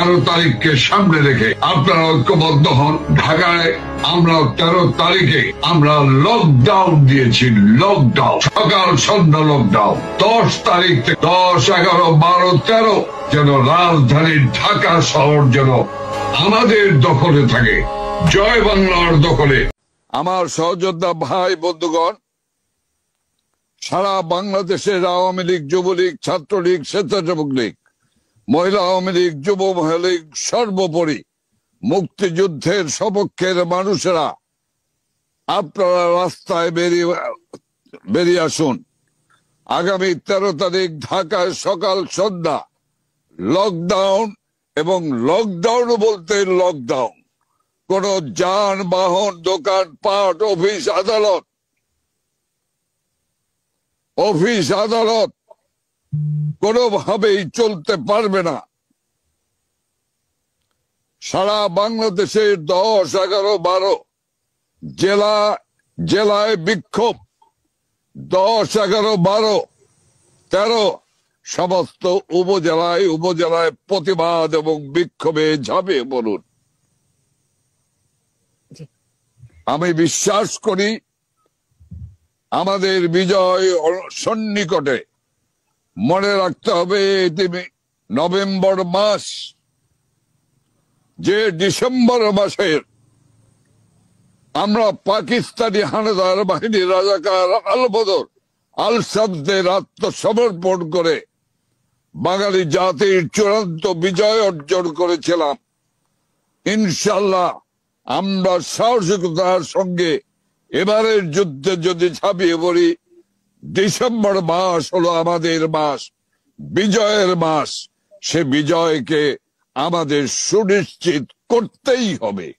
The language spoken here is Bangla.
তারিখকে সামনে রেখে আপনারা ঐক্যবদ্ধ হন। ঢাকায় আমরা 13 তারিখে আমরা লকডাউন দিয়েছি, লকডাউন, সকাল সন্ধ্যা লকডাউন। 10 তারিখ থেকে 10, 11, 12, 13 যেন রাজধানী ঢাকা শহর যেন আমাদের দখলে থাকে, জয় বাংলার দখলে। আমার সহযোদ্ধা ভাই বন্ধুগণ, সারা বাংলাদেশের আওয়ামী লীগ, যুবলীগ, ছাত্রলীগ, স্বেচ্ছাসেবক লীগ, মহিলা আওয়ামী লীগ, যুব মহিলা লীগ, সর্বোপরি মুক্তিযুদ্ধের সপক্ষের মানুষেরা আপনারা রাস্তায় বেরিয়ে আসুন। আগামী 13 তারিখ ঢাকায় সকাল সন্ধ্যা লকডাউন, এবং লকডাউন বলতে লকডাউন, কোন যানবাহন, দোকানপাট, অফিস আদালত কোনোভাবেই চলতে পারবে না। সারা বাংলাদেশের 10, 11, 12 জেলায় বিক্ষোভ, 10, 11, 12, 13 সমস্ত উপজেলায় প্রতিবাদ এবং বিক্ষোভে ঝাঁপিয়ে পড়ুন। আমি বিশ্বাস করি আমাদের বিজয় সন্নিকটে। মনে রাখতে হবে নভেম্বর মাস, যে ডিসেম্বর মাসের আমরা পাকিস্তানি হানাদার বাহিনী রাজাকার আল-বদর, আল-সাদদের আত্মসমর্পণ করে বাঙালি জাতির চূড়ান্ত বিজয় অর্জন করেছিলাম। ইনশাল্লাহ আমরা সাহসিকতার সঙ্গে এবারের যুদ্ধে যদি ঝাঁপিয়ে পড়ি, ডিসেম্বর মাস হলো আমাদের মাস, বিজয়ের মাস। সে বিজয়কে আমাদের সুনিশ্চিত করতেই হবে।